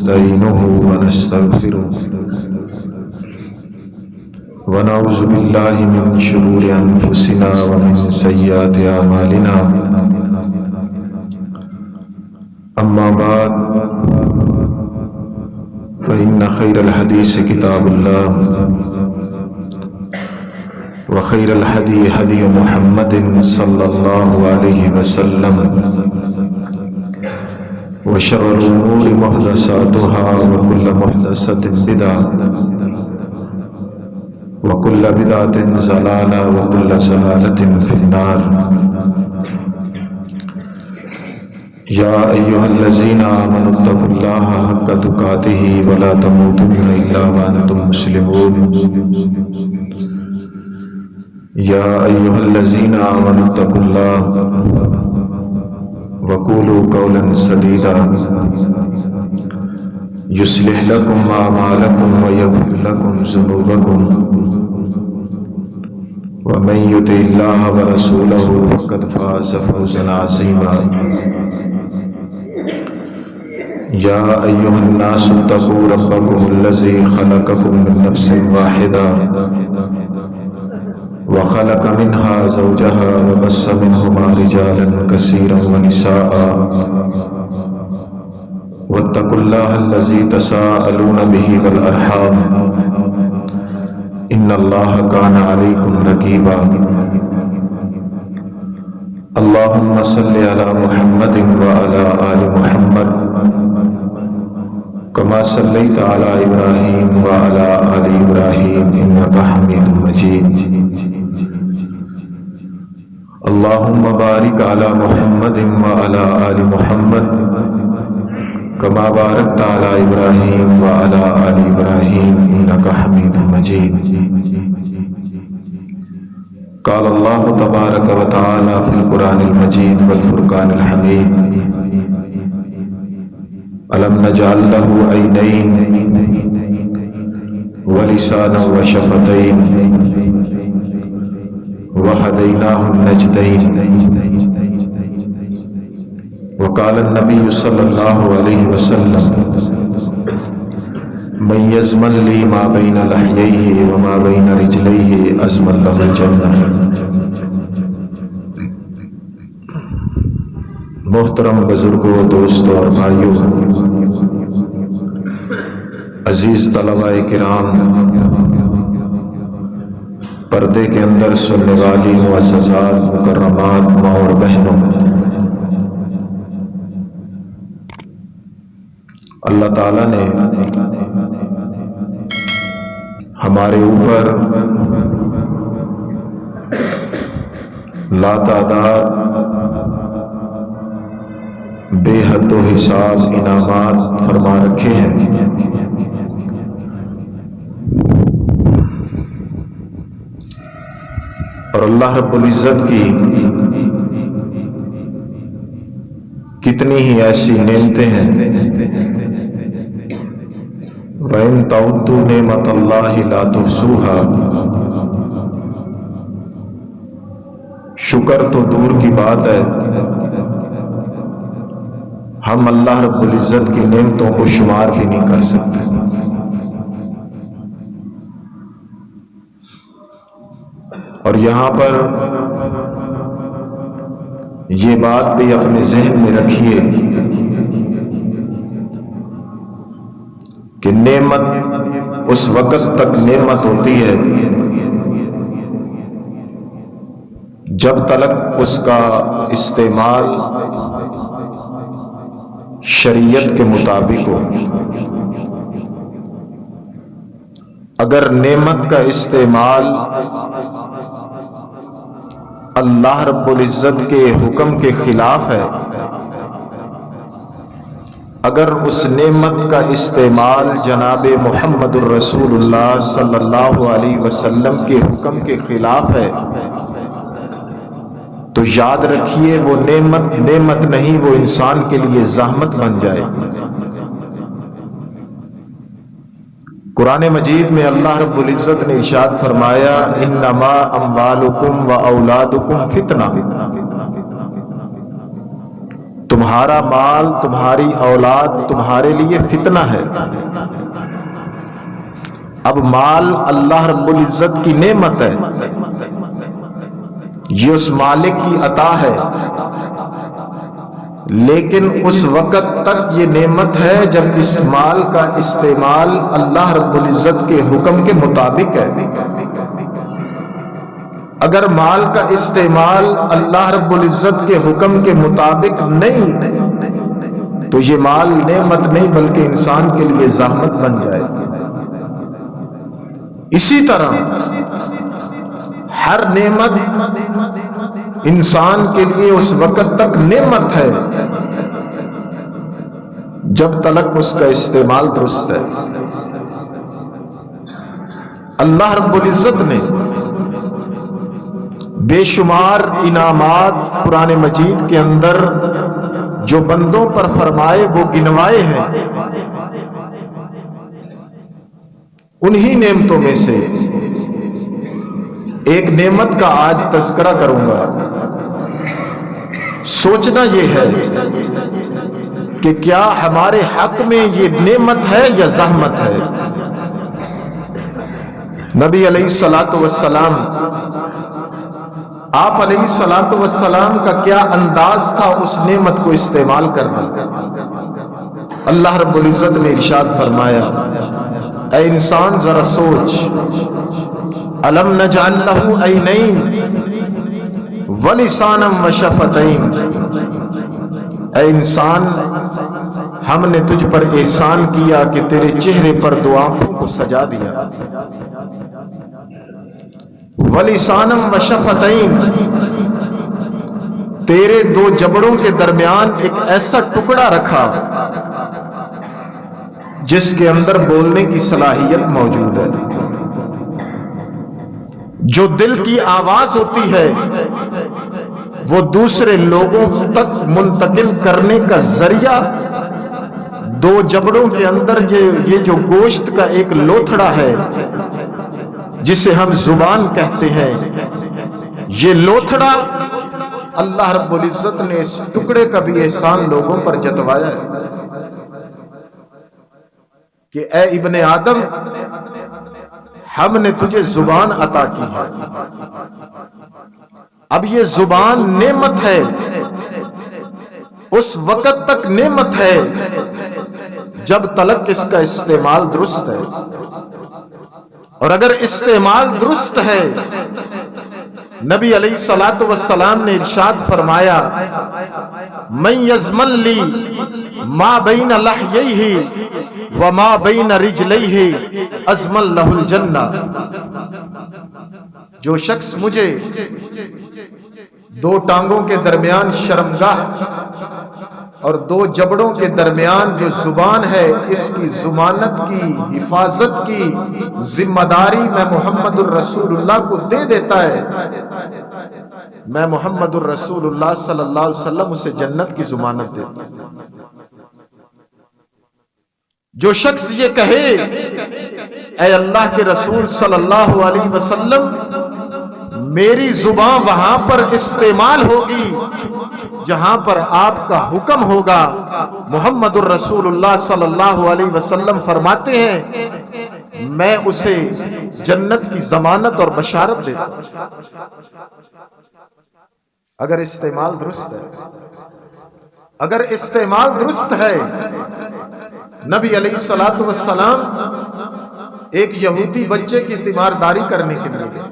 ونستعينه ونستغفره ونعوذ بالله من شرور أنفسنا ومن سيئات أعمالنا أما بعد فإن خير الحديث كتاب الله وخير الهدي هدي محمد صلى الله عليه وسلم وشر الأمور محدثاتها وكل محدثة بدعة وكل بدعة ضلالة وكل ضلالة في النار يا أيها الذين آمنوا اتقوا الله حق تقاته ولا تموتن إلا وأنتم مسلمون يا أيها الذين آمنوا اتقوا الله وقولوا قولا سديدا يصلح لكم أعمالكم ويغفر لكم ذنوبكم ومن يطع الله ورسوله فقد فاز فوزا عظيما يا أيها الناس اتقوا ربكم الذي خلقكم من نفس واحدة وخلق منها زوجها وبث منهما رجالا كثيرا ونساء واتقوا الله الذي تساءلون به والأرحام إن الله كان عليكم رقيبا اللهم صل على محمد وعلى آل محمد كما صليت على إبراهيم وعلى آل إبراهيم إنك حميد مجيد اللهم بارك على محمد وعلى آل محمد كما باركت على إبراهيم وعلى آل إبراهيم إنك حميد مجيد قال الله تبارك وتعالى في القرآن المجيد والفرقان الحميد ألم نجعل له عينين ولسانا وشفتين وهديناه النجدين وقال النبي صلى الله عليه وسلم من يزمن لي ما بين لحييه وما بين رجليه أزمن له الجنة. محترم بزرگوں، دوستوں اور بھائیوں، عزیز طلباء کرام، پردے کے اندر سننے والی معززات مکرمات ماں اور بہنوں، اللہ تعالیٰ نے ہمارے اوپر لاتعداد بے حد و حساب انعامات فرما رکھے ہیں، اور اللہ رب العزت کی کتنی ہی ایسی نعمتیں ہیں، وَإِن تَعُدُّوا نِعْمَتَ اللَّهِ لَا تُحْصُوهَا، شکر تو دور کی بات ہے، ہم اللہ رب العزت کی نعمتوں کو شمار بھی نہیں کر سکتے۔ اور یہاں پر یہ بات بھی اپنے ذہن میں رکھیے کہ نعمت اس وقت تک نعمت ہوتی ہے جب تک اس کا استعمال شریعت کے مطابق ہو۔ اگر نعمت کا استعمال اللہ رب العزت کے حکم کے خلاف ہے، اگر اس نعمت کا استعمال جناب محمد الرسول اللہ صلی اللہ علیہ وسلم کے حکم کے خلاف ہے، تو یاد رکھیے وہ نعمت نہیں، وہ انسان کے لیے زحمت بن جائے۔ قرآن مجید میں اللہ رب العزت نے ارشاد فرمایا انما اموالکم و اولادکم فتنہ، تمہارا مال، تمہاری اولاد تمہارے لیے فتنہ ہے۔ اب مال اللہ رب العزت کی نعمت ہے، یہ اس مالک کی عطا ہے، لیکن اس وقت تک یہ نعمت ہے جب اس مال کا استعمال اللہ رب العزت کے حکم کے مطابق ہے۔ اگر مال کا استعمال اللہ رب العزت کے حکم کے مطابق نہیں تو یہ مال نعمت نہیں بلکہ انسان کے لیے زحمت بن جائے۔ اسی طرح ہر نعمت انسان کے لیے اس وقت تک نعمت ہے جب تلک اس کا استعمال درست ہے۔ اللہ رب العزت نے بے شمار انعامات قرآن مجید کے اندر جو بندوں پر فرمائے وہ گنوائے ہیں۔ انہی نعمتوں میں سے ایک نعمت کا آج تذکرہ کروں گا۔ سوچنا یہ ہے کہ کیا ہمارے حق میں یہ نعمت ہے یا زحمت ہے۔ نبی علیہ الصلوۃ والسلام، آپ علیہ الصلوۃ والسلام کا کیا انداز تھا اس نعمت کو استعمال کرنا۔ اللہ رب العزت نے ارشاد فرمایا، اے انسان ذرا سوچ، الم نجعل لہ عینین ولسانا وشفتین، اے انسان ہم نے تجھ پر احسان کیا کہ تیرے چہرے پر دو آنکھوں کو سجا دیا۔ وَلِسَانًا وَشَفَتَيْن، تیرے دو جبڑوں کے درمیان ایک ایسا ٹکڑا رکھا جس کے اندر بولنے کی صلاحیت موجود ہے۔ جو دل کی آواز ہوتی ہے وہ دوسرے لوگوں تک منتقل کرنے کا ذریعہ دو جبڑوں کے اندر یہ جو گوشت کا ایک لوتھڑا ہے جسے ہم زبان کہتے ہیں، یہ لوتھڑا اللہ رب العزت نے اس ٹکڑے کا بھی احسان لوگوں پر جتوایا ہے کہ اے ابن آدم، ہم نے تجھے زبان عطا کی ہے۔ اب یہ زبان نعمت ہے، اس وقت تک نعمت ہے جب تلک اس کا استعمال درست ہے، اور اگر استعمال درست ہے، نبی علیہ الصلوۃ والسلام نے ارشاد فرمایا، من یضمن لی ما بین لحییہ وما بین رجلیہ اضمن لہ الجنہ، جو شخص مجھے دو ٹانگوں کے درمیان شرمگاہ اور دو جبڑوں کے درمیان جو زبان ہے اس کی ضمانت کی، حفاظت کی ذمہ داری میں محمد الرسول اللہ کو دے دیتا ہے، میں محمد الرسول اللہ صلی اللہ علیہ وسلم اسے جنت کی ضمانت دیتا ہوں۔ جو شخص یہ کہے اے اللہ کے رسول صلی اللہ علیہ وسلم، میری زبان وہاں پر استعمال ہوگی جہاں پر آپ کا حکم ہوگا، محمد الرسول اللہ صلی اللہ علیہ وسلم فرماتے ہیں میں اسے جنت کی ضمانت اور بشارت دیتا ہوں، اگر استعمال درست ہے۔ اگر استعمال درست ہے، نبی علیہ الصلوۃ والسلام ایک یہودی بچے کی تیمارداری کرنے کے لیے گئے۔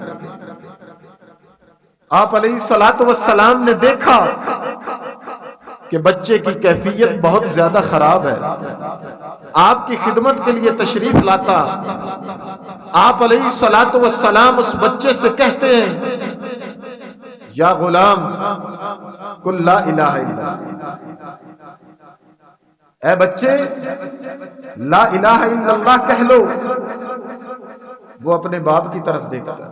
آپ علیہ الصلوۃ والسلام نے دیکھا کہ بچے کی کیفیت بہت زیادہ خراب ہے، آپ کی خدمت کے لیے تشریف لاتا، آپ علیہ الصلوۃ والسلام اس بچے سے کہتے ہیں، یا غلام قل لا الہ الا اللہ، اے بچے لا الہ الا اللہ کہہ لو۔ وہ اپنے باپ کی طرف دیکھتا،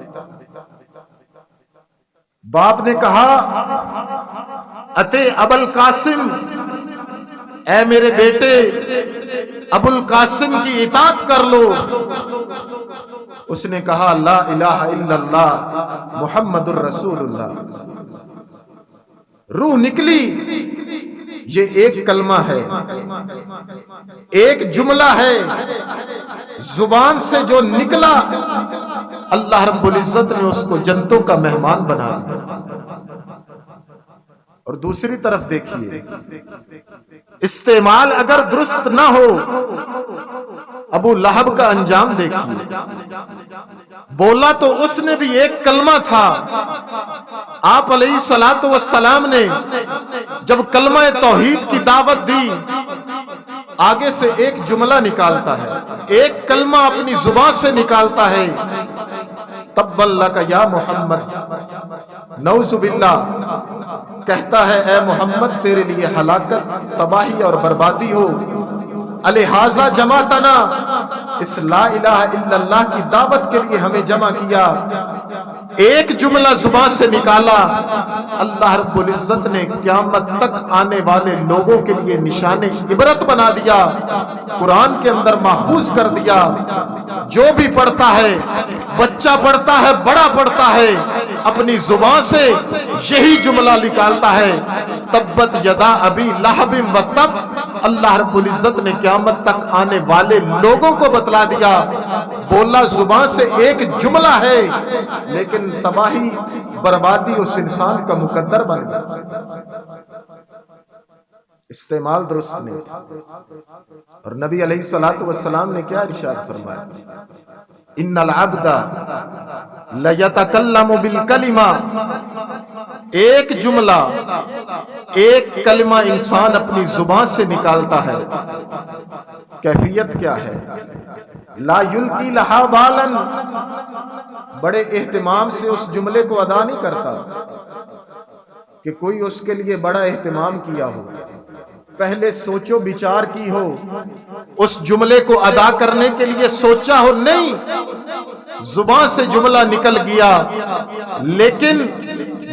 باپ نے کہا اتے ابو القاسم، اے میرے بیٹے ابو القاسم کی اطاعت کر لو۔ اس نے کہا لا الہ الا اللہ محمد الرسول اللہ۔ روح نکلی، یہ ایک کلمہ ہے، ایک جملہ ہے، زبان سے جو نکلا اللہ رب العزت نے اس کو جنتوں کا مہمان بنا دیا۔ اور دوسری طرف دیکھیے، استعمال اگر درست نہ ہو، ابو لہب کا انجام دیکھیے، بولا تو اس نے بھی ایک کلمہ تھا، آپ علیہ الصلوۃ والسلام نے جب کلمہ توحید کی دعوت دی، آگے سے ایک جملہ نکالتا ہے، ایک کلمہ اپنی زبان سے نکالتا ہے، تبا لک یا محمد، نعوذ باللہ، کہتا ہے اے محمد تیرے لیے ہلاکت، تباہی اور بربادی ہو، الہٰذا جمعتنا، اس لا الہ الا اللہ کی دعوت کے لیے ہمیں جمع کیا۔ ایک جملہ زبان سے نکالا، اللہ رب العزت نے قیامت تک آنے والے لوگوں کے لیے نشان عبرت بنا دیا، قرآن کے اندر محفوظ کر دیا۔ جو بھی پڑھتا ہے، بچہ پڑھتا ہے، بڑا پڑھتا ہے، اپنی زبان سے یہی جملہ نکالتا ہے، تبت یدا ابی لہب وتب، اللہ رب العزت نے قیامت تک آنے والے لوگوں کو بتلا دیا۔ بولا زبان سے ایک جملہ ہے، لیکن تباہی بربادی اس انسان کا مقدر بن گیا، استعمال درست نہیں۔ اور نبی علیہ الصلوۃ والسلام نے کیا ارشاد فرمایا؟ ان العبد لیتکلم بالکلمہ، ایک جملہ، ایک کلمہ انسان اپنی زبان سے نکالتا ہے، کیفیت کیا ہے؟ لا یلقی لہا بالا، بڑے اہتمام سے اس جملے کو ادا نہیں کرتا کہ کوئی اس کے لیے بڑا اہتمام کیا ہو، پہلے سوچو بچار کی ہو، اس جملے کو ادا کرنے کے لیے سوچا ہو، نہیں، زبان سے جملہ نکل گیا، لیکن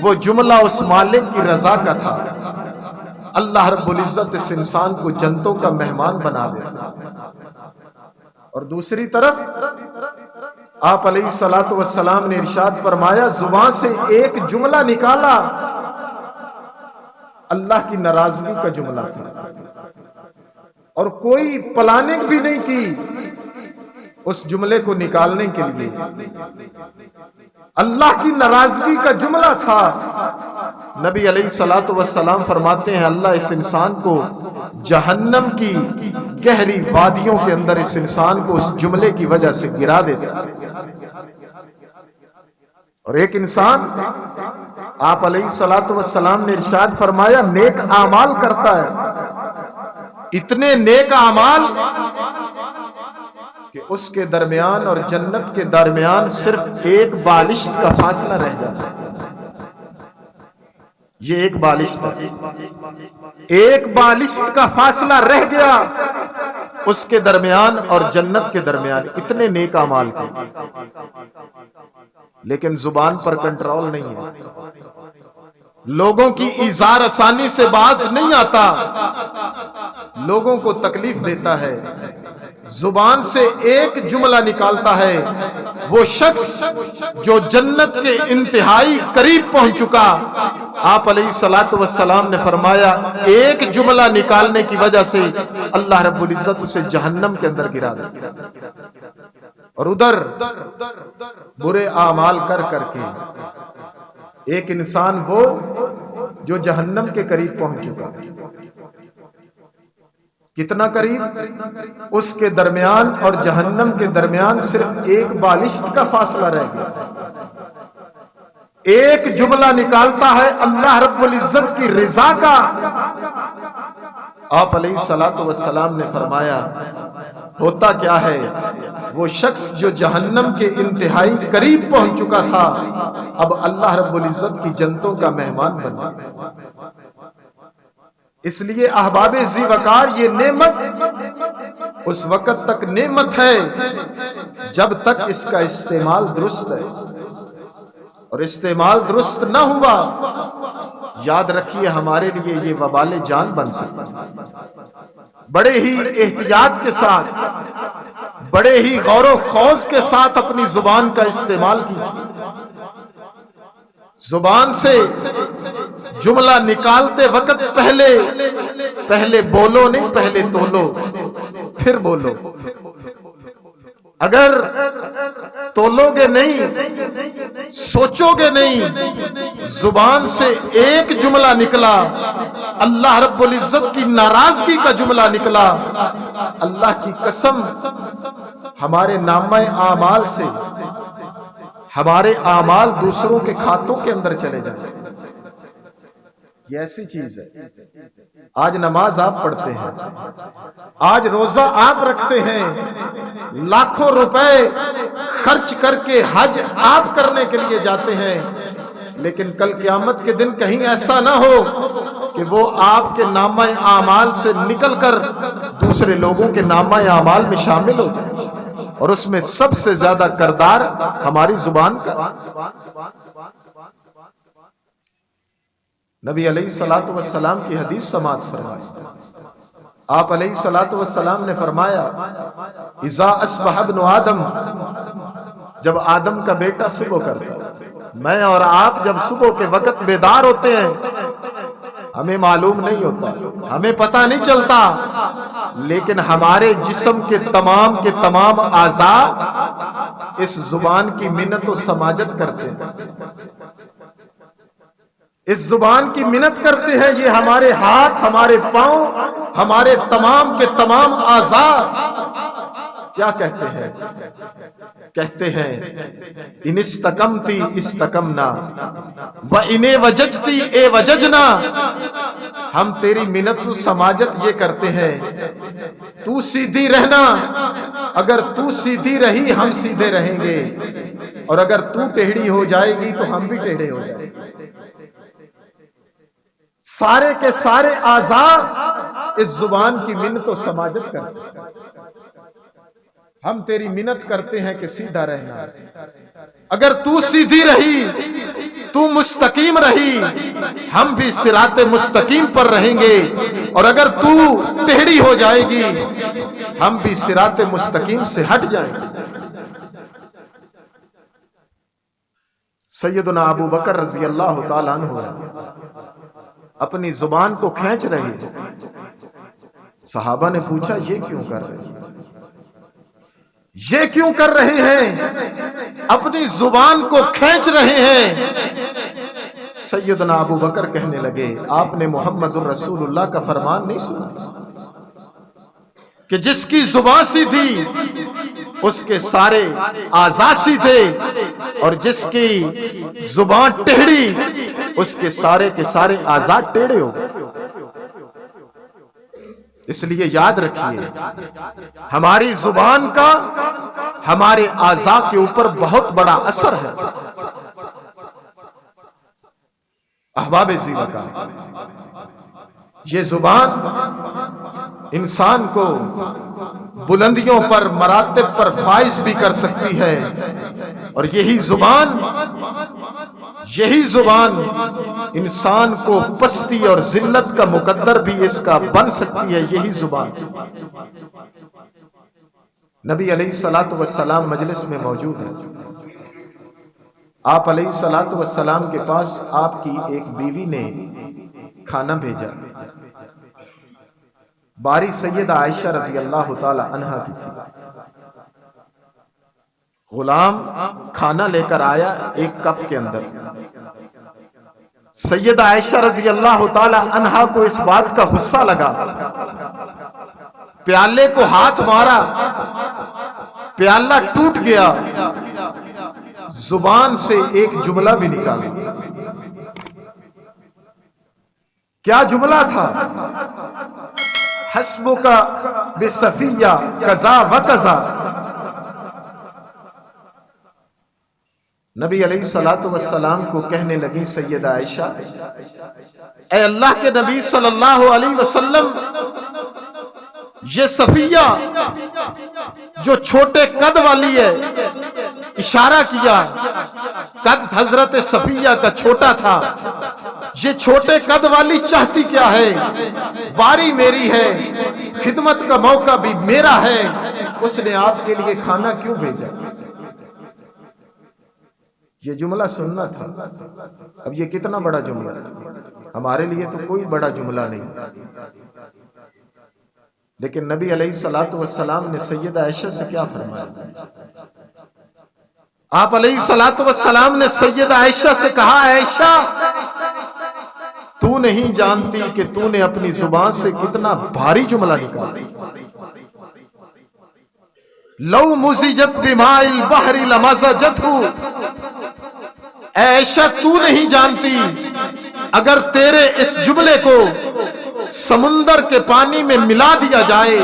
وہ جملہ اس مالک کی رضا کا تھا، اللہ رب العزت اس انسان کو جنتوں کا مہمان بنا دیتا۔ اور دوسری طرف آپ علیہ الصلوۃ والسلام نے ارشاد فرمایا، زبان سے ایک جملہ نکالا، اللہ کی ناراضگی کا جملہ تھا، اور کوئی پلاننگ بھی نہیں کی اس جملے کو نکالنے کے لیے، اللہ کی ناراضگی کا جملہ تھا۔ نبی علیہ الصلوۃ والسلام فرماتے ہیں اللہ اس انسان کو جہنم کی گہری وادیوں کے اندر اس انسان کو اس جملے کی وجہ سے گرا دیتا ہے۔ اور ایک انسان، آپ علیہ الصلوۃ والسلام نے ارشاد فرمایا، نیک اعمال کرتا ہے، اتنے نیک اعمال کہ اس کے درمیان اور جنت کے درمیان صرف ایک بالشت کا فاصلہ رہ جاتا ہے۔ یہ ایک بالشت ہے، ایک بالشت کا فاصلہ رہ گیا اس کے درمیان اور جنت کے درمیان، اتنے نیک اعمال کے، لیکن زبان پر کنٹرول نہیں ہے، لوگوں کی ایذا رسانی سے باز نہیں آتا، لوگوں کو تکلیف دیتا ہے، زبان سے ایک جملہ نکالتا ہے، وہ شخص جو جنت کے انتہائی قریب پہنچ چکا، آپ علیہ الصلوۃ والسلام نے فرمایا ایک جملہ نکالنے کی وجہ سے اللہ رب العزت اسے جہنم کے اندر گرا دے، اور ادھر برے اعمال کر کر کے ایک انسان وہ جو جہنم کے قریب پہنچ چکا، کتنا قریب؟ اس کے درمیان اور جہنم کے درمیان صرف ایک بالشت کا فاصلہ رہ گیا۔ ایک جملہ نکالتا ہے اللہ رب العزت کی رضا کا، آپ علیہ الصلوۃ والسلام نے فرمایا ہوتا کیا ہے، وہ شخص جو جہنم کے انتہائی قریب پہنچ چکا تھا اب اللہ رب العزت کی جنتوں کا مہمان بن گیا۔ اس لیے احباب ذی وقار، یہ نعمت اس وقت تک نعمت ہے جب تک اس کا استعمال درست ہے، اور استعمال درست نہ ہوا یاد رکھیے ہمارے لیے یہ وبال جان بن سکتا ہے۔ بڑے ہی احتیاط کے ساتھ، بڑے ہی غور و خوض کے ساتھ اپنی زبان کا استعمال کیجیے۔ زبان سے جملہ نکالتے وقت پہلے بولو نہیں، پہلے تولو پھر بولو. اگر تولو گے نہیں، سوچو گے نہیں، زبان سے ایک جملہ نکلا، اللہ رب العزت کی ناراضگی کا جملہ نکلا، اللہ کی قسم ہمارے نامہ اعمال سے ہمارے اعمال دوسروں کے کھاتوں کے اندر چلے جائیں. یہ ایسی چیز ہے. آج نماز آپ پڑھتے ہیں، آج روزہ آپ رکھتے ہیں، لاکھوں روپے خرچ کر کے حج آپ کرنے کے لیے جاتے ہیں، لیکن کل قیامت کے دن کہیں ایسا نہ ہو کہ وہ آپ کے نامہ اعمال سے نکل کر دوسرے لوگوں کے نامہ اعمال میں شامل ہو جائے، اور اس میں سب سے زیادہ کردار ہماری زبان کا. نبی علیہ الصلوۃ والسلام کی حدیث سماعت فرمائیں. آپ علیہ الصلوۃ والسلام نے فرمایا، اذا اصبح ابن آدم، جب آدم کا بیٹا صبح کرتا ہے، میں اور آپ جب صبح کے وقت بیدار ہوتے ہیں، ہمیں معلوم نہیں ہوتا، ہمیں پتہ نہیں چلتا، لیکن ہمارے جسم کے تمام اعضاء اس زبان کی منت و سماجت کرتے ہیں، اس زبان کی منت کرتے ہیں. یہ ہمارے ہاتھ، ہمارے پاؤں، ہمارے تمام کے تمام اعضاء کیا کہتے ہیں؟ کہتے ہیں ان استقمتی استقمنا و ان وججتی اے وججنا. ہم تیری منت و سماجت یہ کرتے ہیں، تو سیدھی رہنا، اگر تو سیدھی رہی ہم سیدھے رہیں گے، اور اگر تو ٹیڑھی ہو جائے گی تو ہم بھی ٹیڑھے ہو جائیں گے. سارے کے سارے اعضاء اس زبان کی منت و سماجت کرتے ہیں. ہم تیری منت کرتے ہیں کہ سیدھا رہنا، اگر تو سیدھی رہی، تو مستقیم رہی، ہم بھی صراط مستقیم پر رہیں گے، اور اگر تو ٹیڑھی ہو جائے گی ہم بھی صراط مستقیم سے ہٹ جائیں گے. سیدنا ابو بکر رضی اللہ تعالیٰ عنہ اپنی زبان کو کھینچ رہے تھے. صحابہ نے پوچھا یہ کیوں کر رہے ہیں؟ یہ کیوں کر رہے ہیں؟ اپنی زبان کو کھینچ رہے ہیں. سیدنا ابو بکر کہنے لگے، آپ نے محمد الرسول اللہ کا فرمان نہیں سنا کہ جس کی زبان سیدھی اس کے سارے اعضاء سیدھے، اور جس کی زبان ٹیڑھی اس کے سارے اعضاء ٹیڑھے ہو گئے. اس لیے یاد رکھیے، ہماری زبان کا ہمارے اعضاء کے اوپر بہت بڑا اثر ہے. احباب زیبا کا یہ زبان انسان کو بلندیوں پر، مراتب پر فائز بھی کر سکتی ہے، اور یہی زبان انسان کو پستی اور ذلت کا مقدر بھی اس کا بن سکتی ہے. یہی زبان. نبی علیہ الصلوۃ والسلام مجلس میں موجود ہیں. آپ علیہ الصلوۃ والسلام کے پاس آپ کی ایک بیوی نے کھانا بھیجا. باری سیدہ عائشہ رضی اللہ تعالی عنہا کی تھی. غلام کھانا لے کر آیا ایک کپ کے اندر. سیدہ عائشہ رضی اللہ تعالی عنہا کو اس بات کا غصہ لگا، پیالے کو ہاتھ مارا، پیالہ ٹوٹ گیا، زبان سے ایک جملہ بھی نکالا. کیا جملہ تھا؟ حسبک بصفیہ کذا و کذا. نبی علیہ الصلوۃ والسلام کو کہنے لگی سیدہ عائشہ، اے اللہ کے نبی صلی اللہ علیہ وسلم، یہ صفیہ جو چھوٹے قد والی ہے، اشارہ کیا، قد حضرت صفیہ کا چھوٹا تھا، یہ چھوٹے قد والی چاہتی کیا ہے؟ باری میری ہے، خدمت کا موقع بھی میرا ہے، اس نے آپ کے لیے کھانا کیوں بھیجا؟ یہ جملہ سننا تھا. اب یہ کتنا بڑا جملہ ہے. ہمارے لیے تو کوئی بڑا جملہ نہیں، لیکن نبی علیہ الصلوۃ والسلام نے سیدہ عائشہ سے کیا فرمایا؟ آپ علیہ الصلوۃ والسلام نے سیدہ عائشہ سے کہا، عائشہ تو نہیں جانتی کہ تو نے اپنی زبان سے کتنا بھاری جملہ نکالا، لو مزجت بماء البحر لمزجته، عائشہ تو نہیں جانتی اگر تیرے اس جملے کو سمندر کے پانی میں ملا دیا جائے،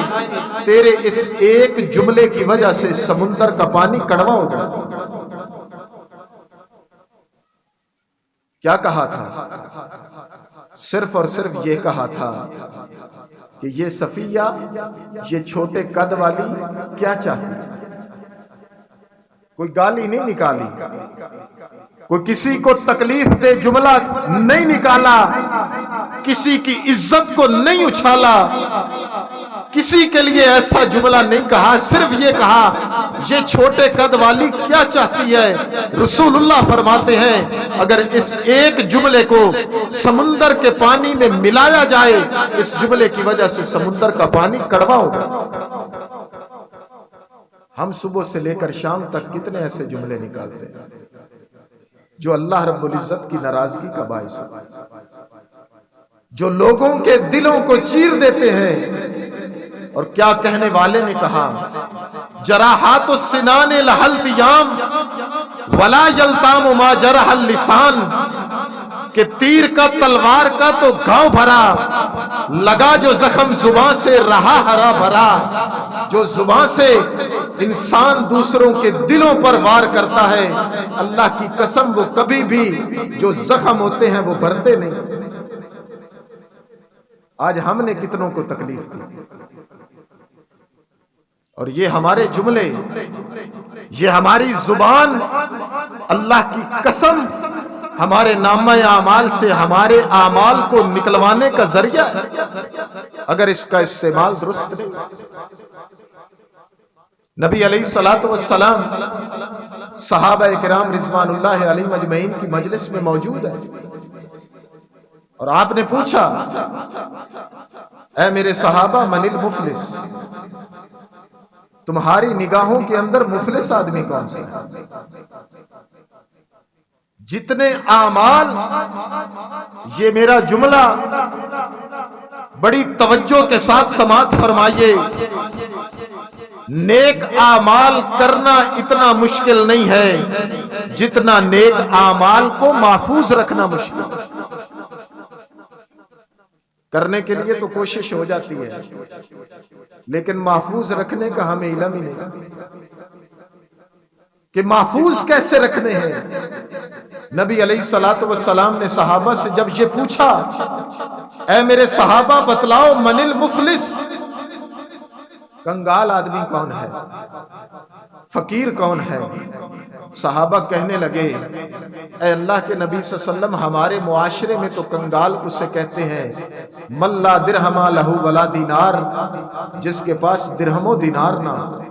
تیرے اس ایک جملے کی وجہ سے سمندر کا پانی کڑوا ہو جائے۔ کیا کہا تھا؟ صرف اور صرف یہ کہا تھا کہ یہ صفیہ، یہ چھوٹے قد والی کیا چاہتی؟ کوئی گالی نہیں نکالی، کوئی کسی کو تکلیف دے جملہ نہیں نکالا، کسی کی عزت کو نہیں اچھالا، کسی کے لیے ایسا جملہ نہیں کہا، صرف یہ کہا یہ چھوٹے قد والی کیا چاہتی ہے۔ رسول اللہ فرماتے ہیں اگر اس ایک جملے کو سمندر کے پانی میں ملایا جائے، اس جملے کی وجہ سے سمندر کا پانی کڑوا ہوگا۔ ہم صبح سے لے کر شام تک کتنے ایسے جملے نکالتے ہیں جو اللہ رب العزت کی ناراضگی کا باعث ہے، جو لوگوں کے دلوں کو چیر دیتے ہیں۔ اور کیا کہنے والے نے کہا، جراحات السنان لہل تیام ولا یلتام ما جرح اللسان، کہ تیر کا تلوار کا تو گھاؤ بھرا، لگا جو زخم زباں سے رہا ہرا بھرا۔ جو زباں سے انسان دوسروں کے دلوں پر وار کرتا ہے، اللہ کی قسم وہ کبھی بھی جو زخم ہوتے ہیں وہ بھرتے نہیں۔ آج ہم نے کتنوں کو تکلیف دی، اور یہ ہمارے جملے، یہ ہماری زبان، اللہ کی قسم ہمارے نامہ اعمال سے ہمارے اعمال کو نکلوانے کا ذریعہ ہے اگر اس کا استعمال درست نہیں۔ نبی علیہ الصلوۃ والسلام صحابہ کرام رضوان اللہ علیہم اجمعین کی مجلس میں موجود ہے، اور آپ نے پوچھا، اے میرے صحابہ من المفلس، تمہاری نگاہوں کے اندر مفلس آدمی کون سا ہے؟ جتنے اعمال، یہ میرا جملہ بڑی توجہ کے ساتھ سماعت فرمائیے، نیک اعمال کرنا اتنا مشکل نہیں ہے جتنا نیک اعمال کو محفوظ رکھنا مشکل ہے۔ کرنے کے لیے تو کوشش ہو جاتی ہے، لیکن محفوظ رکھنے کا ہمیں علم ہی نہیں کہ محفوظ کیسے رکھنے ہیں۔ نبی علیہ الصلوۃ والسلام نے صحابہ سے جب یہ پوچھا، اے میرے صحابہ بتلاؤ من المفلس، کنگال آدمی کون ہے، فقیر کون ہے؟ صحابہ کہنے لگے، اے اللہ کے نبی صلی اللہ علیہ وسلم، ہمارے معاشرے میں تو کنگال اسے کہتے ہیں من لا درہم لہ ولا دینار، جس کے پاس درہم و دینار نہ ہو۔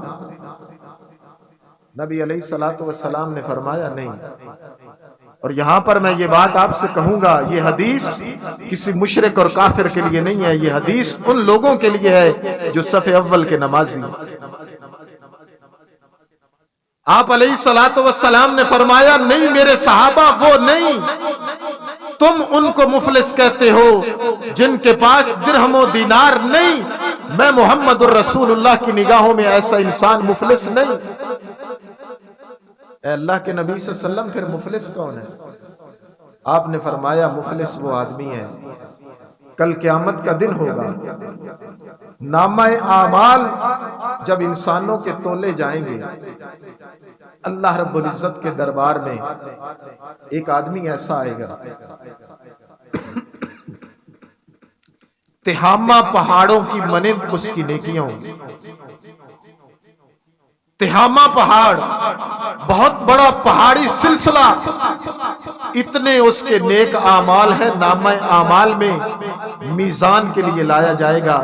نبی علیہ الصلوۃ والسلام نے فرمایا نہیں۔ اور یہاں پر میں یہ بات آپ سے کہوں گا، یہ حدیث کسی مشرک اور کافر کے لیے نہیں ہے، یہ حدیث ان لوگوں کے لیے ہے جو صف اول کے نمازی۔ آپ علیہ الصلوۃ والسلام نے فرمایا، نہیں میرے صحابہ وہ نہیں، تم ان کو مفلس کہتے ہو جن کے پاس درہم و دینار نہیں، میں محمد الرسول اللہ کی نگاہوں میں ایسا انسان مفلس نہیں۔ اے اللہ کے نبی صلی اللہ علیہ وسلم، پھر مفلس کون ہے؟ آپ نے فرمایا مفلس وہ آدمی ہے، کل قیامت کا دن ہوگا، نامہ اعمال جب انسانوں کے تولے جائیں گے، اللہ رب العزت کے دربار میں ایک آدمی ایسا آئے گا، تہامہ پہاڑوں کی مانند اس کی نیکیاں ہوں گی۔ تہامہ پہاڑ، بہت بڑا پہاڑی سلسلہ، اتنے اس کے نیک اعمال ہیں، نامہ اعمال میں میزان کے لیے لایا جائے گا۔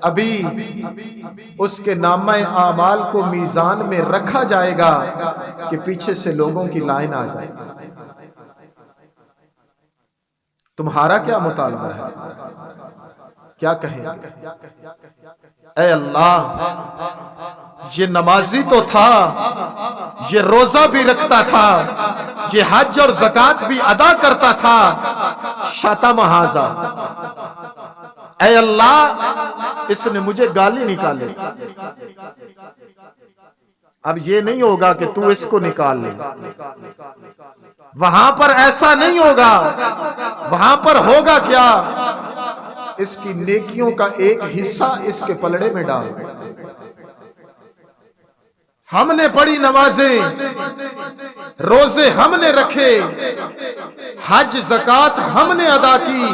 ابھی اس کے نامہ اعمال کو میزان میں رکھا جائے گا کہ پیچھے سے لوگوں کی لائن آ جائے۔ تمہارا کیا مطالبہ ہے؟ کیا کہیں گے؟ اے اللہ، یہ نمازی تو تھا، یہ روزہ بھی رکھتا تھا، یہ حج اور زکات بھی ادا کرتا تھا، شتم ھذا، اے اللہ اس نے مجھے گالی نکالے۔ اب یہ نہیں ہوگا کہ تو اس کو نکال لے، وہاں پر ایسا نہیں ہوگا، وہاں پر ہوگا کیا؟ اس کی نیکیوں کا ایک حصہ اس کے پلڑے میں ڈال۔ ہم نے پڑھی نمازیں، روزے ہم نے رکھے، حج زکات ہم نے ادا کی،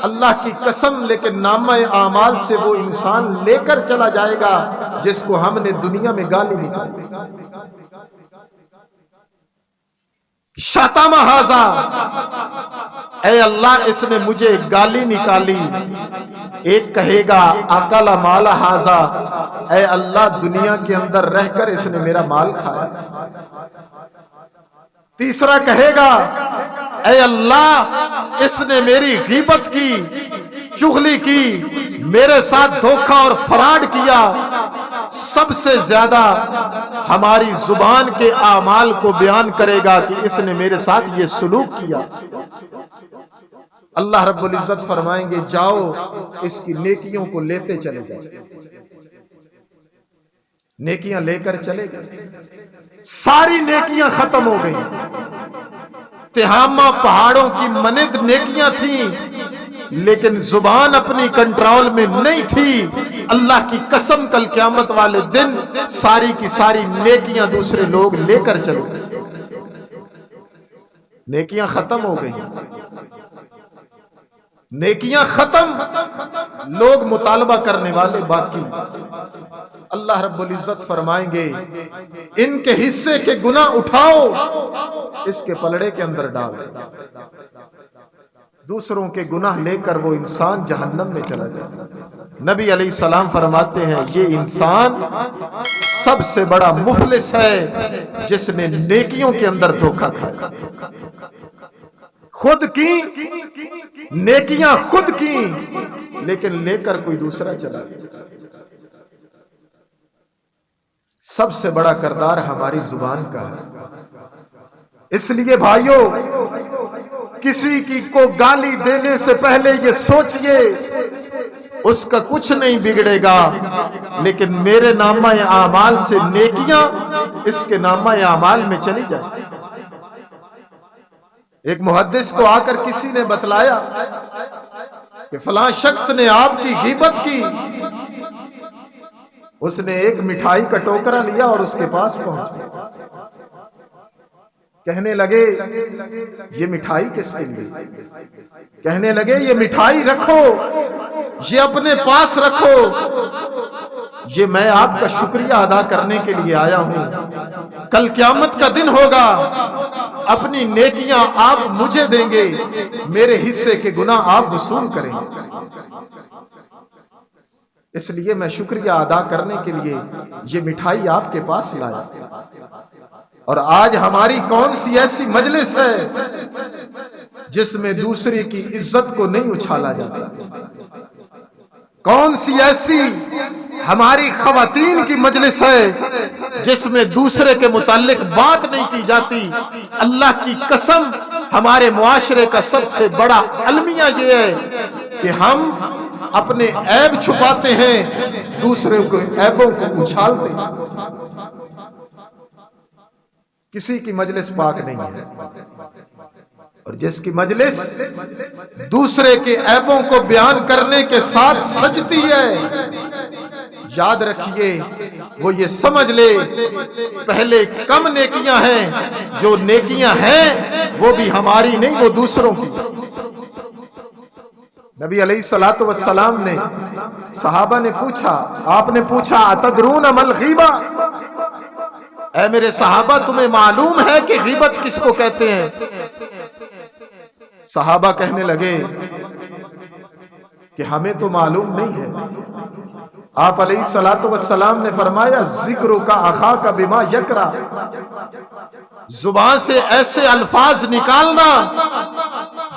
اللہ کی قسم، لیکن نامہ اعمال سے وہ انسان لے کر چلا جائے گا جس کو ہم نے دنیا میں گالی نکالی۔ شتم ھذا، اے اللہ اس نے مجھے گالی نکالی۔ ایک کہے گا اکل مال ھذا، اے اللہ دنیا کے اندر رہ کر اس نے میرا مال کھایا۔ تیسرا کہے گا اے اللہ اس نے میری غیبت کی، چغلی کی، میرے ساتھ دھوکہ اور فراڈ کیا۔ سب سے زیادہ ہماری زبان کے اعمال کو بیان کرے گا کہ اس نے میرے ساتھ یہ سلوک کیا۔ اللہ رب العزت فرمائیں گے جاؤ اس کی نیکیوں کو لیتے چلے جاؤ۔ نیکیاں لے کر چلے گئے، ساری نیکیاں ختم ہو گئی۔ تہامہ پہاڑوں کی مانند نیکیاں تھیں، لیکن زبان اپنی کنٹرول میں نہیں تھی۔ اللہ کی قسم کل قیامت والے دن ساری کی ساری نیکیاں دوسرے لوگ لے کر چلے گئے، نیکیاں ختم ہو گئی، نیکیاں ختم، لوگ مطالبہ کرنے والے باقی۔ اللہ رب العزت فرمائیں گے ان کے حصے کے گناہ اٹھاؤ، اس کے پلڑے کے اندر ڈال۔ دوسروں کے گناہ لے کر وہ انسان جہنم میں چلا جائے۔ نبی علیہ السلام فرماتے ہیں یہ انسان سب سے بڑا مفلس ہے جس نے نیکیوں کے اندر دھوکہ کھایا۔ خود کی نیکیاں خود کی، لیکن لے کر کوئی دوسرا چلا گیا۔ سب سے بڑا کردار ہماری زبان کا ہے۔ اس لیے بھائیوں، کسی کی کو گالی دینے سے پہلے یہ سوچئے اس کا کچھ نہیں بگڑے گا، لیکن میرے نامہ اعمال سے نیکیاں اس کے نامہ اعمال میں چلی جائیں۔ ایک محدث کو آ کر کسی نے بتلایا کہ فلاں شخص نے آپ کی غیبت کی۔ اس نے ایک مٹھائی کا ٹوکرا لیا اور اس کے پاس پہنچا، کہنے لگے یہ مٹھائی کس کے لیے؟ کہنے لگے یہ مٹھائی رکھو، یہ اپنے پاس رکھو، یہ میں آپ کا شکریہ ادا کرنے کے لیے آیا ہوں۔ کل قیامت کا دن ہوگا، اپنی نیکیاں آپ مجھے دیں گے، میرے حصے کے گناہ آپ وصول کریں گے۔ اس لیے میں شکریہ ادا کرنے کے لیے یہ مٹھائی آپ کے پاس لایا۔ اور آج ہماری کون سی ایسی مجلس ہے جس میں دوسرے کی عزت کو نہیں اچھالا جاتا؟ کون سی ایسی ہماری خواتین کی مجلس ہے جس میں دوسرے کے متعلق بات نہیں کی جاتی؟ اللہ کی قسم ہمارے معاشرے کا سب سے بڑا المیہ یہ ہے کہ ہم اپنے عیب چھپاتے ہیں، دوسرے کے عیبوں کو اچھالتے ہیں۔ کسی کی مجلس پاک نہیں ہے، اور جس کی مجلس دوسرے کے عیبوں کو بیان کرنے کے ساتھ سجتی ہے، یاد رکھیے وہ یہ سمجھ لے پہلے کم نیکیاں ہیں، جو نیکیاں ہیں وہ بھی ہماری نہیں، وہ دوسروں کی۔ نبی علیہ الصلوۃ والسلام نے صحابہ نے پوچھا، آپ نے پوچھا اتدرون ما الغیبہ، اے میرے صحابہ تمہیں معلوم ہے کہ غیبت کس کو کہتے ہیں؟ صحابہ کہنے لگے کہ ہمیں تو معلوم نہیں ہے۔ آپ علیہ الصلوۃ والسلام نے فرمایا ذکرک اخاک بما یکرہ، زبان سے ایسے الفاظ نکالنا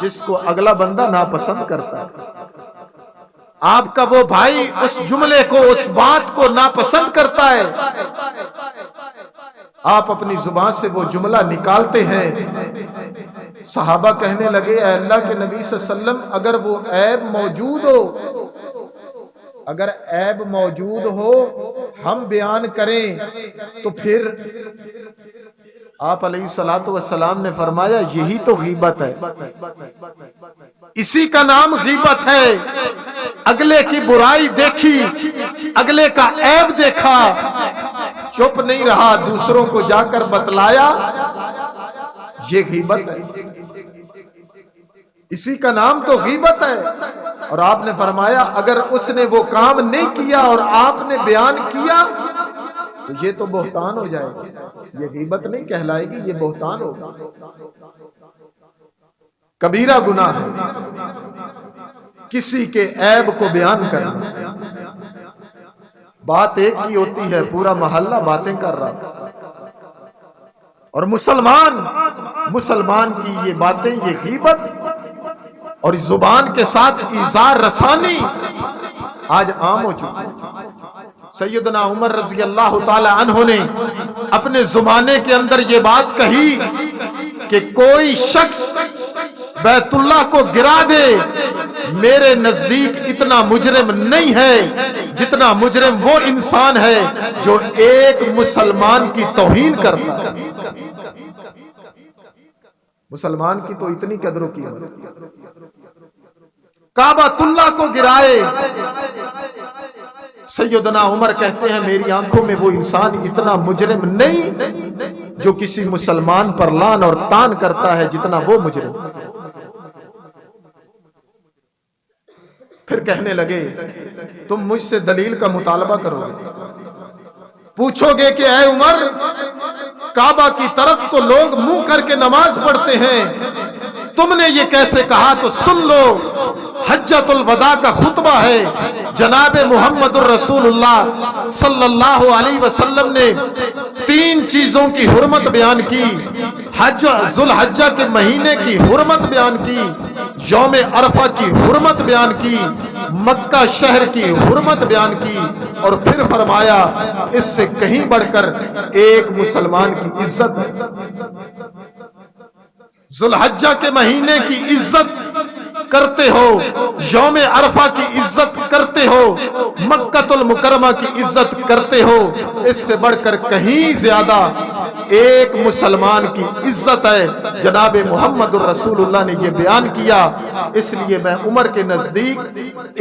جس کو اگلا بندہ ناپسند کرتا ہے، آپ کا وہ بھائی اس جملے کو، اس بات کو ناپسند کرتا ہے، آپ اپنی زبان سے وہ جملہ نکالتے ہیں۔ صحابہ کہنے لگے اے اللہ کے نبی صلی اللہ علیہ وسلم، اگر وہ عیب موجود ہو، اگر عیب موجود ہو ہم بیان کریں تو پھر آپ علیہ الصلوۃ والسلام نے فرمایا یہی تو غیبت ہے، اسی کا نام غیبت ہے۔ اگلے کی برائی دیکھی، اگلے کا عیب دیکھا، چپ نہیں رہا، دوسروں کو جا کر بتلایا، یہ غیبت ہے، اسی کا نام تو غیبت ہے۔ اور آپ نے فرمایا اگر اس نے وہ کام نہیں کیا اور آپ نے بیان کیا تو یہ تو بہتان ہو جائے گا، یہ غیبت نہیں کہلائے گی، یہ بہتان ہوگا، کبیرہ گناہ ہے کسی کے عیب کو بیان کرنا۔ بات ایک کی ہوتی ہے، پورا محلہ باتیں کر رہا، اور مسلمان کی یہ باتیں، یہ غیبت اور زبان کے ساتھ ایذا رسانی آج عام ہو چکی۔ سیدنا عمر رضی اللہ تعالی عنہ نے اپنے زمانے کے اندر یہ بات کہی کہ کوئی شخص بیت اللہ کو گرا دے، میرے نزدیک اتنا مجرم نہیں ہے جتنا مجرم وہ انسان ہے جو ایک مسلمان کی توہین کرتا ہے۔ مسلمان کی تو اتنی قدر و قیمت، کعبۃ اللہ کو گرائے۔ سیدنا عمر کہتے ہیں میری آنکھوں میں وہ انسان اتنا مجرم نہیں جو کسی مسلمان پر لعن اور طعن کرتا ہے جتنا وہ مجرم۔ پھر کہنے لگے تم مجھ سے دلیل کا مطالبہ کرو گے، پوچھو گے کہ اے عمر کعبہ کی طرف تو لوگ منہ کر کے نماز پڑھتے ہیں، تم نے یہ کیسے کہا؟ تو سن لو، حجۃ الوداع کا خطبہ ہے، جناب محمد الرسول اللہ صلی اللہ علیہ وسلم نے 3 چیزوں کی حرمت بیان کی، حج ذوالحجہ کے مہینے کی حرمت بیان کی، یوم عرفہ کی حرمت بیان کی، مکہ شہر کی حرمت بیان کی، اور پھر فرمایا اس سے کہیں بڑھ کر ایک مسلمان کی عزت، ذوالحجہ کے مہینے کی عزت کرتے ہو، یوم عرفہ کی عزت کرتے ہو، مکہ المکرمہ کی عزت کرتے ہو، اس سے بڑھ کر کہیں زیادہ ایک مسلمان کی عزت ہے۔ جناب محمد الرسول اللہ نے یہ بیان کیا، اس لیے میں عمر کے نزدیک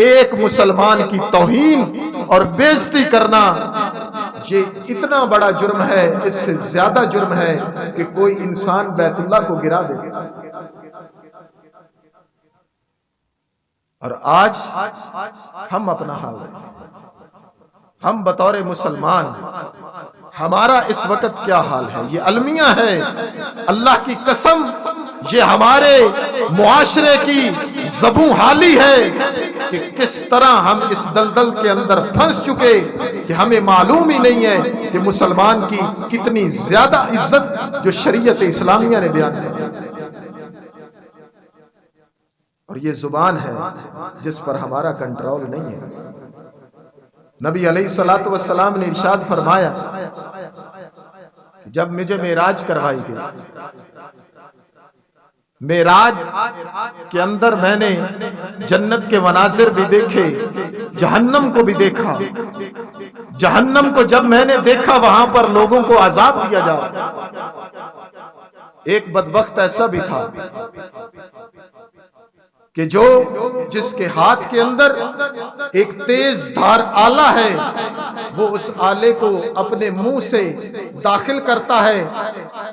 ایک مسلمان کی توہین اور بےعزتی کرنا یہ اتنا بڑا جرم ہے، اس سے زیادہ جرم ہے کہ کوئی انسان بیت اللہ کو گرا دے۔ اور آج ہم اپنا حال ہے، ہم بطور مسلمان ہمارا اس وقت کیا حال ہے؟ یہ المیہ ہے، اللہ کی قسم یہ ہمارے معاشرے کی زبوں حالی ہے کہ کس طرح ہم اس دلدل کے اندر پھنس چکے کہ ہمیں معلوم ہی نہیں ہے کہ مسلمان کی کتنی زیادہ عزت جو شریعت اسلامیہ نے بیان کی۔ اور یہ زبان ہے جس پر ہمارا کنٹرول نہیں ہے۔ نبی علیہ الصلوۃ والسلام نے ارشاد فرمایا جب مجھے معراج کروائی گئی، معراج کے اندر میں نے جنت کے مناظر بھی دیکھے، جہنم کو بھی دیکھا۔ جہنم کو جب میں نے دیکھا وہاں پر لوگوں کو عذاب دیا جا رہا، ایک بدبخت ایسا بھی تھا کہ جس کے ہاتھ کے اندر ایک تیز دھار آلہ ہے، وہ اس آلے کو اپنے منہ سے داخل کرتا ہے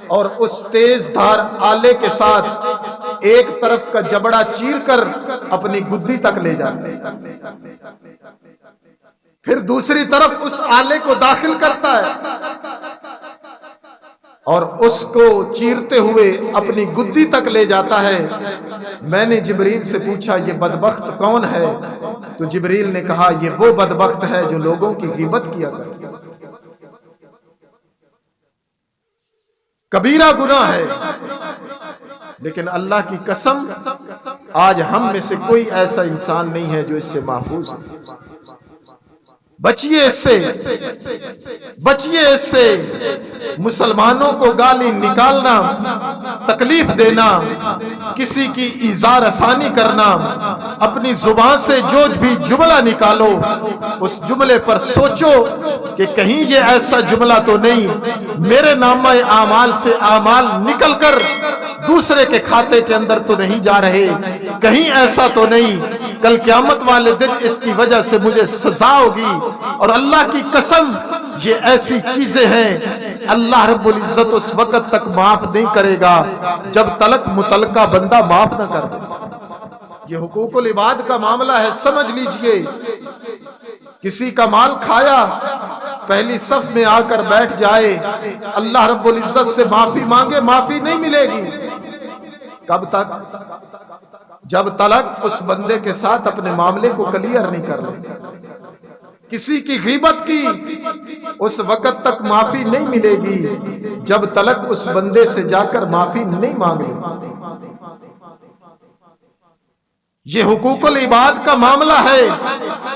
اور اس تیز دھار آلے کے ساتھ ایک طرف کا جبڑا چیر کر اپنی گدی تک لے جاتا ہے، پھر دوسری طرف اس آلے کو داخل کرتا ہے اور اس کو چیرتے ہوئے اپنی گدی تک لے جاتا ہے۔ میں نے جبریل سے پوچھا یہ بدبخت کون ہے؟ تو جبریل نے کہا یہ وہ بدبخت ہے جو لوگوں کی غیبت کیا کرتا ہے۔ کبیرہ گناہ ہے، لیکن اللہ کی قسم آج ہم میں سے کوئی ایسا انسان نہیں ہے جو اس سے محفوظ ہے۔ بچیے اس سے، بچیے اس سے۔ مسلمانوں کو گالی نکالنا، تکلیف دینا، کسی کی ایذا رسانی کرنا، اپنی زبان سے جو بھی جملہ نکالو اس جملے پر سوچو کہ کہیں یہ ایسا جملہ تو نہیں میرے نامہ اعمال سے اعمال نکل کر دوسرے کے کھاتے کے اندر تو نہیں جا رہے، کہیں ایسا تو نہیں کل قیامت والے دن اس کی وجہ سے مجھے سزا ہوگی۔ اور اللہ کی قسم یہ ایسی چیزیں ہیں اللہ رب العزت اس وقت تک معاف نہیں کرے گا جب تلک متعلقہ بندہ معاف نہ کر دے۔ یہ حقوق العباد کا معاملہ ہے، سمجھ لیجئے۔ کسی کا مال کھایا، پہلی صف میں آ کر بیٹھ جائے، اللہ رب العزت سے معافی مانگے، معافی نہیں ملے گی۔ کب تک؟ جب تلک اس بندے کے ساتھ اپنے معاملے کو کلیئر نہیں کر لے۔ کسی کی غیبت کی، اس وقت تک معافی نہیں ملے گی جب تلک اس بندے سے جا کر معافی نہیں مانگے۔ یہ حقوق العباد کا معاملہ ہے،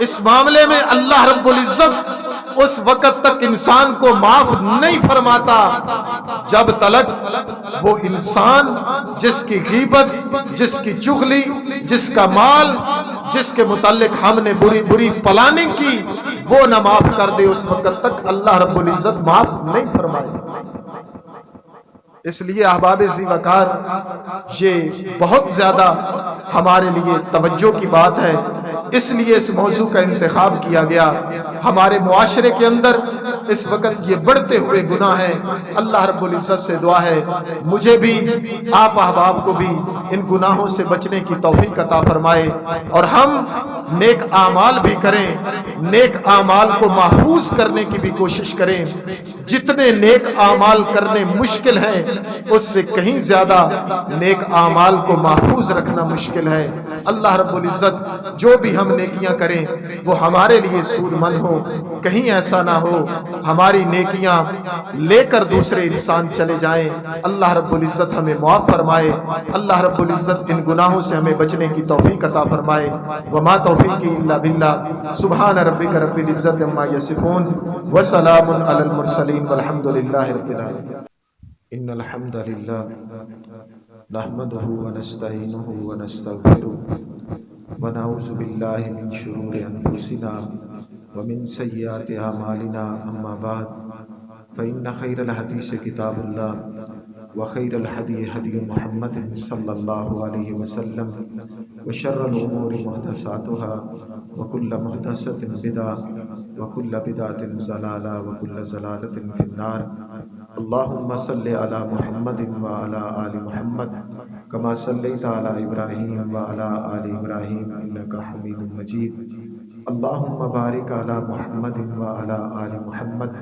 اس معاملے میں اللہ رب العزت اس وقت تک انسان کو معاف نہیں فرماتا جب تلک وہ انسان جس کی غیبت، جس کی چغلی، جس کا مال، جس کے متعلق ہم نے بری بری پلاننگ کی وہ نہ معاف کر دے، اس وقت تک اللہ رب العزت معاف نہیں فرمائے۔ اس لیے احباب ذی وقار یہ بہت زیادہ ہمارے لیے توجہ کی بات ہے، اس لیے اس موضوع کا انتخاب کیا گیا۔ ہمارے معاشرے کے اندر اس وقت یہ بڑھتے ہوئے گناہ ہیں، اللہ رب العزت سے دعا ہے مجھے بھی آپ احباب کو بھی ان گناہوں سے بچنے کی توفیق عطا فرمائے، اور ہم نیک اعمال بھی کریں، نیک اعمال کو محفوظ کرنے کی بھی کوشش کریں۔ جتنے نیک اعمال کرنے مشکل ہیں اس سے کہیں زیادہ نیک اعمال کو محفوظ رکھنا مشکل ہے۔ اللہ رب العزت جو بھی ہم نیکیاں کریں وہ ہمارے لیے سود مند ہو، کہیں ایسا نہ ہو ہماری نیکیاں لے کر دوسرے انسان چلے جائیں۔ اللہ رب العزت ہمیں معاف فرمائے، اللہ رب العزت ان گناہوں سے ہمیں بچنے کی توفیق عطا فرمائے۔ وما توفیقی الا باللہ، سبحان ربک رب العزت عما یصفون وسلام علی المرسلین والحمد للہ رب العالمین۔ ان الحمد للہ نحمده ونستعینه ونستغفره ونعوذ باللہ من شرور انفسنا ومن سیئات اعمالنا، اما بعد فإن خیر الحدیث کتاب اللہ وخیر الہدی ہدی محمد صلی اللہ علیہ وسلم وشر الامور محدثاتها وکل محدثۃ بدعۃ وکل بدعۃ ضلالہ وکل ضلالۃ فی النار۔ اللہم صلی علی محمد وعلی آل محمد کما صلیت علی ابراہیم وعلی آل ابراہیم انک حمید مجید۔ اللہم بارک علی محمد وعلی آل محمد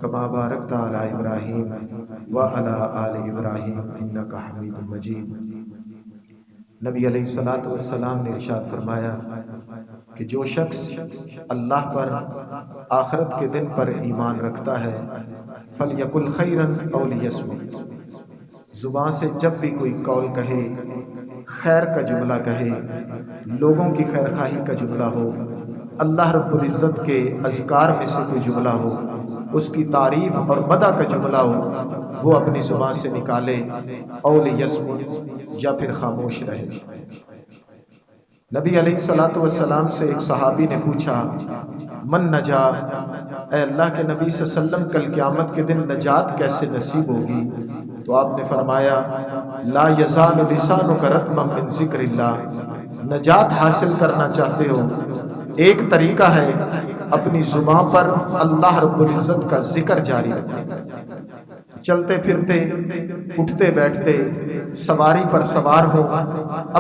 کما بارکت علی ابراہیم وعلی آل ابراہیم انک حمید مجید۔ نبی علیہ الصلوۃ والسلام نے ارشاد فرمایا کہ جو شخص اللہ پر، آخرت کے دن پر ایمان رکھتا ہے فَلْيَقُلْ خَيْرًا أَوْ لِيَصْمُتْ، زبان سے جب بھی کوئی قول کہے، خیر کا جملہ کہے، لوگوں کی خیر خواہی کا جملہ ہو، اللہ رب العزت کے اذکار میں سے کوئی جملہ ہو، اس کی تعریف اور مدح کا جملہ ہو، وہ اپنی زبان سے نکالے، أَوْ لِيَصْمُتْ، یا پھر خاموش رہے۔ نبی علیہ الصلوۃ والسلام سے ایک صحابی نے پوچھا من نجا، اے اللہ کے نبی صلی اللہ علیہ وسلم کل قیامت کے دن نجات کیسے نصیب ہوگی؟ تو آپ نے فرمایا لا یزال لسانک رطبا من ذکر اللہ، نجات حاصل کرنا چاہتے ہو ایک طریقہ ہے اپنی زبان پر اللہ رب العزت کا ذکر جاری رکھیں۔ چلتے پھرتے، اٹھتے بیٹھتے، سواری پر سوار ہو،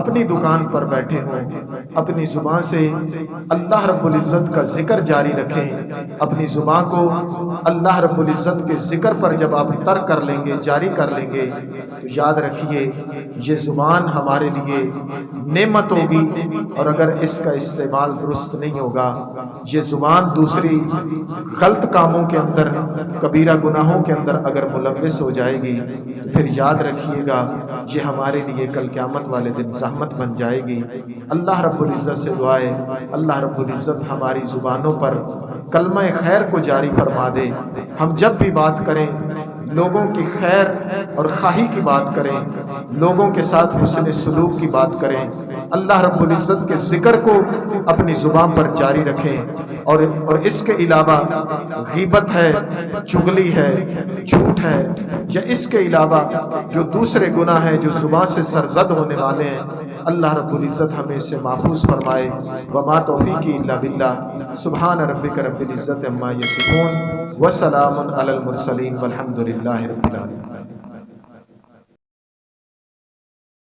اپنی دکان پر بیٹھے ہوں، اپنی زبان سے اللہ رب العزت کا ذکر جاری رکھیں۔ اپنی زبان کو اللہ رب العزت کے ذکر پر جب آپ ترک کر لیں گے، جاری کر لیں گے، تو یاد رکھیے یہ زبان ہمارے لیے نعمت ہوگی، اور اگر اس کا استعمال درست نہیں ہوگا یہ زبان دوسری غلط کاموں کے اندر کبیرہ گناہوں کے اندر اگر ملوث ہو جائے گی تو پھر یاد رکھیے گا یہ ہمارے لیے کل قیامت والے دن زحمت بن جائے گی۔ اللہ رب العزت سے دعا ہے اللہ رب العزت ہماری زبانوں پر کلمہ خیر کو جاری فرما دے، ہم جب بھی بات کریں لوگوں کی خیر اور خواہی کی بات کریں، لوگوں کے ساتھ حسن سلوک کی بات کریں، اللہ رب العزت کے ذکر کو اپنی زبان پر جاری رکھیں، اور اس کے علاوہ غیبت ہے، چغلی ہے، جھوٹ ہے، یا اس کے علاوہ جو دوسرے گناہ ہیں جو زبان سے سرزد ہونے والے ہیں، اللہ رب العزت ہمیں اسے محفوظ فرمائے۔ وما توفیقی الا باللہ، سبحان ربک رب العزت عما یصفون، وسلام علی المرسلین والحمد للہ رب العالمین۔